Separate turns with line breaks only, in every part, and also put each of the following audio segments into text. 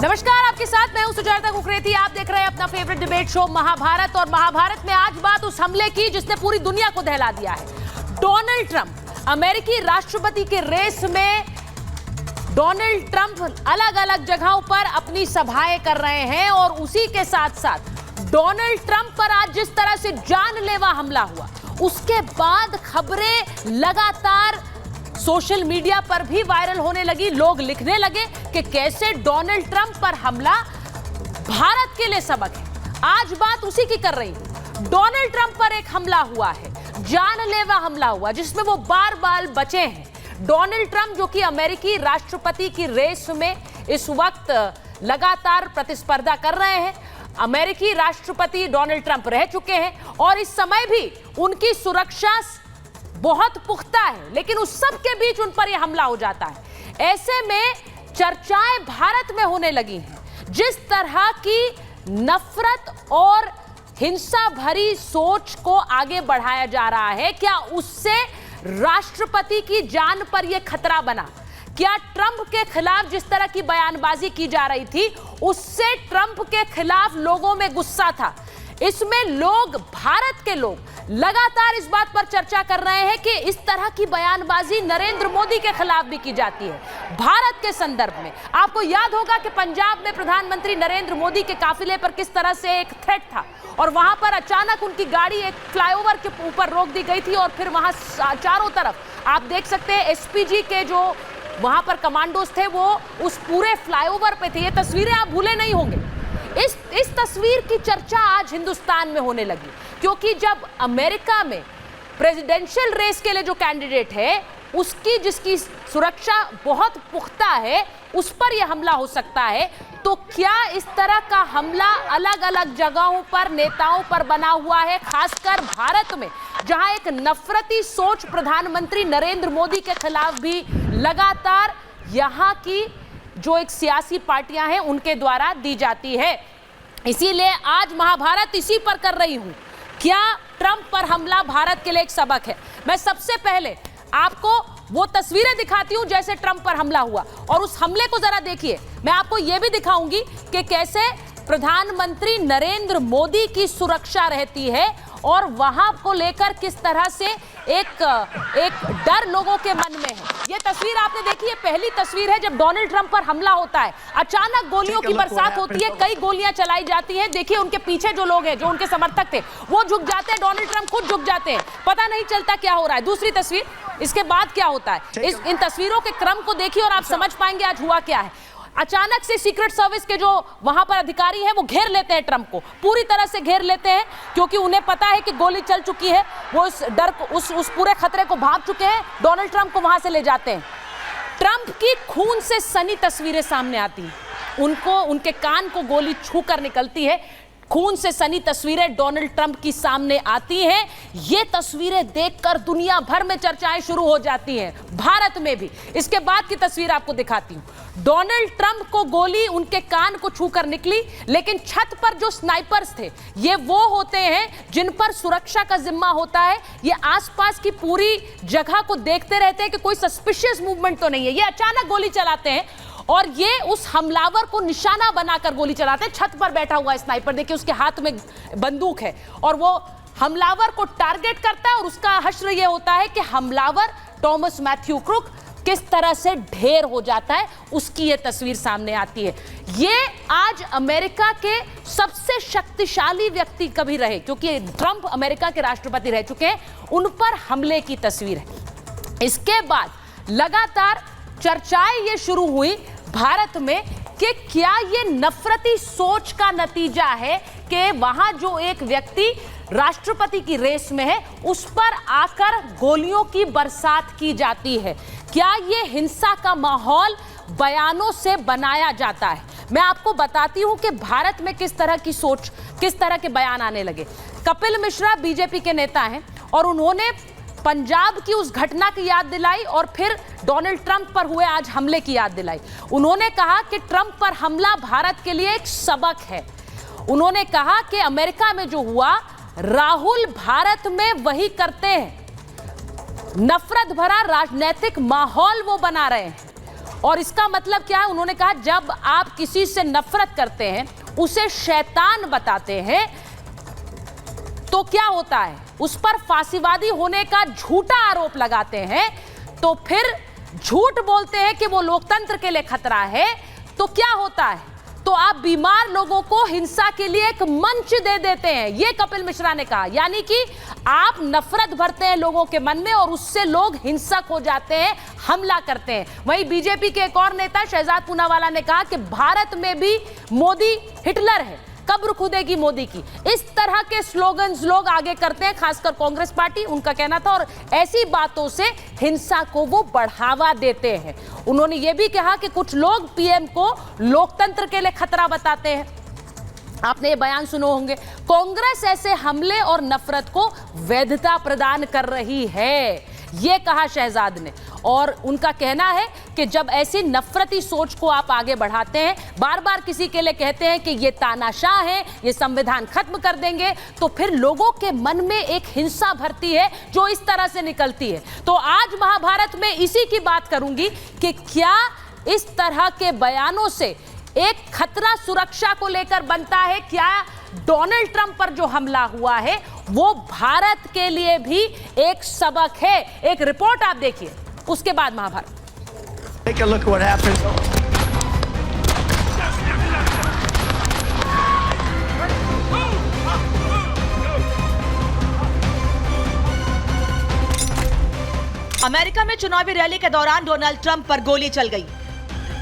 नमस्कार, आपके साथ मैं हूं सुजाता कुकरेती। आप देख रहे हैं अपना फेवरेट डिबेट शो महाभारत। और महाभारत में आज बात उस हमले की जिसने पूरी दुनिया को दहला दिया है। डोनाल्ड ट्रंप अमेरिकी राष्ट्रपति के रेस में डोनाल्ड ट्रंप अलग अलग जगहों पर अपनी सभाएं कर रहे हैं और उसी के साथ साथ डोनाल्ड ट्रंप पर आज जिस तरह से जानलेवा हमला हुआ, उसके बाद खबरें लगातार सोशल मीडिया पर भी वायरल होने लगी। लोग लिखने लगे कि कैसे डोनाल्ड ट्रंप पर हमला भारत के लिए सबक है। आज बात उसी की कर रही हूं। डोनाल्ड ट्रंप पर एक हमला हुआ है, जानलेवा हमला हुआ, जिसमें वो बार बार बचे हैं। डोनाल्ड ट्रंप जो कि अमेरिकी राष्ट्रपति की रेस में इस वक्त लगातार प्रतिस्पर्धा कर रहे हैं। अमेरिकी राष्ट्रपति डोनाल्ड ट्रंप रह चुके हैं और इस समय भी उनकी सुरक्षा बहुत पुख्ता है, लेकिन उस सब के बीच उन पर यह हमला हो जाता है। ऐसे में चर्चाएं भारत में होने लगी हैं। जिस तरह की नफरत और हिंसा भरी सोच को आगे बढ़ाया जा रहा है, क्या उससे राष्ट्रपति की जान पर यह खतरा बना? क्या ट्रंप के खिलाफ जिस तरह की बयानबाजी की जा रही थी, उससे ट्रंप के खिलाफ लोगों में गुस्सा था? इसमें लोग, भारत के लोग लगातार इस बात पर चर्चा कर रहे हैं कि इस तरह की बयानबाजी नरेंद्र मोदी के खिलाफ भी की जाती है भारत के संदर्भ में। आपको याद होगा कि पंजाब में प्रधानमंत्री नरेंद्र मोदी के काफिले पर किस तरह से एक थ्रेट था और वहां पर अचानक उनकी गाड़ी एक फ्लाईओवर के ऊपर रोक दी गई थी और फिर वहां चारों तरफ आप देख सकते हैं एसपीजी के जो वहां पर कमांडोज थे वो उस पूरे फ्लाईओवर पे थे। ये तस्वीरें आप भूले नहीं होंगे। इस तस्वीर की चर्चा आज हिंदुस्तान में होने लगी क्योंकि जब अमेरिका में प्रेसिडेंशियल रेस के लिए जो कैंडिडेट है उसकी जिसकी सुरक्षा बहुत पुख्ता है, उस पर यह हमला हो सकता है। तो क्या इस तरह का हमला अलग अलग जगहों पर नेताओं पर बना हुआ है, खासकर भारत में जहां एक नफरती सोच प्रधानमंत्री नरेंद्र मोदी के खिलाफ भी लगातार यहां की जो एक सियासी पार्टियां हैं उनके द्वारा दी जाती है। इसीलिए आज महाभारत इसी पर कर रही हूं। क्या ट्रंप पर हमला भारत के लिए एक सबक है? मैं सबसे पहले आपको वो तस्वीरें दिखाती हूं जैसे ट्रंप पर हमला हुआ और उस हमले को जरा देखिए। मैं आपको यह भी दिखाऊंगी कि कैसे प्रधानमंत्री नरेंद्र मोदी की सुरक्षा रहती है और वहां को लेकर किस तरह से एक डर लोगों के मन में है। ये तस्वीर आपने देखी है, पहली तस्वीर है जब डोनाल्ड ट्रंप पर हमला होता है। अचानक गोलियों की बरसात होती है, कई गोलियां चलाई जाती हैं। देखिए उनके पीछे जो लोग हैं, जो उनके समर्थक थे, वो झुक जाते हैं, डोनाल्ड ट्रंप खुद झुक जाते हैं, पता नहीं चलता क्या हो रहा है। दूसरी तस्वीर, इसके बाद क्या होता है, इन तस्वीरों के क्रम को देखिए और आप समझ पाएंगे आज हुआ क्या है। अचानक से सीक्रेट सर्विस के जो वहां पर अधिकारी हैं वो घेर लेते हैं ट्रंप को, पूरी तरह से घेर लेते हैं क्योंकि उन्हें पता है कि गोली चल चुकी है। वो उस डर को, उस पूरे खतरे को भांप चुके हैं। डोनाल्ड ट्रंप को वहां से ले जाते हैं। ट्रंप की खून से सनी तस्वीरें सामने आती हैं। उनके कान को गोली छूकर निकलती है। खून से सनी तस्वीरें डोनाल्ड ट्रंप की सामने आती हैं। ये तस्वीरें देखकर दुनिया भर में चर्चाएं शुरू हो जाती हैं, भारत में भी। इसके बाद की तस्वीर आपको दिखाती हूं। डोनाल्ड ट्रंप को गोली उनके कान को छूकर निकली, लेकिन छत पर जो स्नाइपर्स थे, ये वो होते हैं जिन पर सुरक्षा का जिम्मा होता है। ये आसपास की पूरी जगह को देखते रहते हैं कि कोई सस्पिशियस मूवमेंट तो नहीं है। ये अचानक गोली चलाते हैं और ये उस हमलावर को निशाना बनाकर गोली चलाते हैं। छत पर बैठा हुआ स्नाइपर, देखिए उसके हाथ में बंदूक है और वो हमलावर को टारगेट करता है और उसका हश्र ये होता है कि हमलावर थॉमस मैथ्यू क्रुक किस तरह से ढेर हो जाता है, उसकी ये तस्वीर सामने आती है। ये आज अमेरिका के सबसे शक्तिशाली व्यक्ति कभी रहे, क्योंकि ट्रंप अमेरिका के राष्ट्रपति रह चुके हैं, उन पर हमले की तस्वीर है। इसके बाद लगातार चर्चाएं ये शुरू हुई भारत में कि क्या ये नफरती सोच का नतीजा है कि वहां जो एक व्यक्ति राष्ट्रपति की रेस में है उस पर आकर गोलियों की बरसात की जाती है। क्या ये हिंसा का माहौल बयानों से बनाया जाता है? मैं आपको बताती हूं कि भारत में किस तरह की सोच, किस तरह के बयान आने लगे। कपिल मिश्रा बीजेपी के नेता हैं और उन्होंने पंजाब की उस घटना की याद दिलाई और फिर डोनाल्ड ट्रंप पर हुए आज हमले की याद दिलाई। उन्होंने कहा कि ट्रंप पर हमला भारत के लिए एक सबक है। उन्होंने कहा कि अमेरिका में जो हुआ, राहुल भारत में वही करते हैं। नफरत भरा राजनीतिक माहौल वो बना रहे हैं और इसका मतलब क्या है? उन्होंने कहा जब आप किसी से नफरत करते हैं, उसे शैतान बताते हैं, तो क्या होता है? उस पर फांसीवादी होने का झूठा आरोप लगाते हैं, तो फिर झूठ बोलते हैं कि वो लोकतंत्र के लिए खतरा है, तो क्या होता है? तो आप बीमार लोगों को हिंसा के लिए एक मंच दे देते हैं, ये कपिल मिश्रा ने कहा। यानी कि आप नफरत भरते हैं लोगों के मन में और उससे लोग हिंसक हो जाते हैं, हमला करते हैं। वहीं बीजेपी के एक और नेता शहजाद पूनावाला ने कहा कि भारत में भी मोदी हिटलर है, कब्र खुदेगी मोदी की। इस तरह के स्लोगन्स लोग आगे करते हैं, खासकर कांग्रेस पार्टी, उनका कहना था, और ऐसी बातों से हिंसा को वो बढ़ावा देते हैं। उन्होंने ये भी कहा कि कुछ लोग पीएम को लोकतंत्र के लिए खतरा बताते हैं। आपने ये बयान सुने होंगे। कांग्रेस ऐसे हमले और नफरत को वैधता प्रदान कर रही है, ये कहा शहजाद ने। और उनका कहना है कि जब ऐसी नफरती सोच को आप आगे बढ़ाते हैं, बार बार किसी के लिए कहते हैं कि ये तानाशाह है, ये संविधान खत्म कर देंगे, तो फिर लोगों के मन में एक हिंसा भरती है जो इस तरह से निकलती है। तो आज महाभारत में इसी की बात करूंगी कि क्या इस तरह के बयानों से एक खतरा सुरक्षा को लेकर बनता है? क्या डोनाल्ड ट्रंप पर जो हमला हुआ है वो भारत के लिए भी एक सबक है? एक रिपोर्ट आप देखिए, उसके बाद Mahabharat.
Take a look what happened.
America में चुनावी रैली के दौरान डोनाल्ड ट्रंप पर गोली चल गई।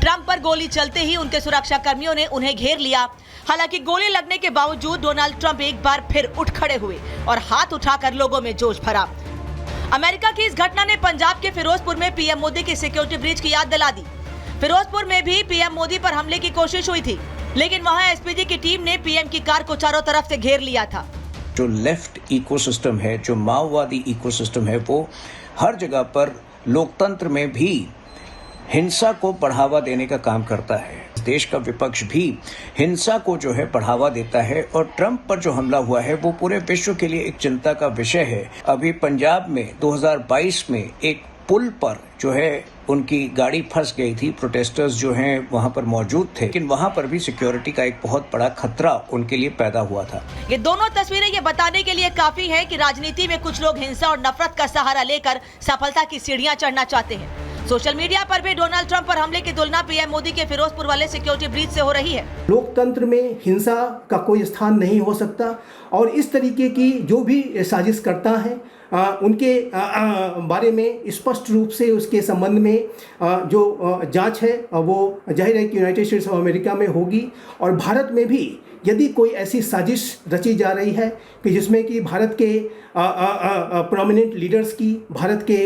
ट्रंप पर गोली चलते ही उनके सुरक्षा कर्मियों ने उन्हें घेर लिया। हालांकि गोली लगने के बावजूद डोनाल्ड ट्रंप एक बार फिर उठ खड़े हुए और हाथ उठाकर लोगों में जोश भरा। अमेरिका की इस घटना ने पंजाब के फिरोजपुर में पीएम मोदी की सिक्योरिटी ब्रीच की याद दिला दी। फिरोजपुर में भी पीएम मोदी पर हमले की कोशिश हुई थी, लेकिन वहां एसपीजी की टीम ने पीएम की कार को चारों तरफ से घेर लिया था।
जो लेफ्ट इकोसिस्टम है, जो माओवादी इकोसिस्टम है, वो हर जगह पर लोकतंत्र में भी हिंसा को बढ़ावा देने का काम करता है। देश का विपक्ष भी हिंसा को जो है बढ़ावा देता है, और ट्रंप पर जो हमला हुआ है वो पूरे विश्व के लिए एक चिंता का विषय है। अभी पंजाब में 2022 में एक पुल पर जो है उनकी गाड़ी फंस गई थी। प्रोटेस्टर्स जो हैं वहां पर मौजूद थे, लेकिन वहां पर भी सिक्योरिटी का एक बहुत बड़ा खतरा उनके लिए पैदा हुआ था।
ये दोनों तस्वीरें ये बताने के लिए काफी है कि राजनीति में कुछ लोग हिंसा और नफरत का सहारा लेकर सफलता की सीढ़ियां चढ़ना चाहते हैं। सोशल मीडिया पर भी डोनाल्ड ट्रंप पर हमले की तुलना पीएम मोदी के फिरोजपुर वाले सिक्योरिटी ब्रीच से हो रही है।
लोकतंत्र में हिंसा का कोई स्थान नहीं हो सकता, और इस तरीके की जो भी साजिश करता है उनके बारे में स्पष्ट रूप से उसके संबंध में जो जांच है वो जाहिर है कि यूनाइटेड स्टेट्स ऑफ अमेरिका में होगी। और भारत में भी यदि कोई ऐसी साजिश रची जा रही है कि जिसमें कि भारत के प्रोमिनेंट लीडर्स की, भारत के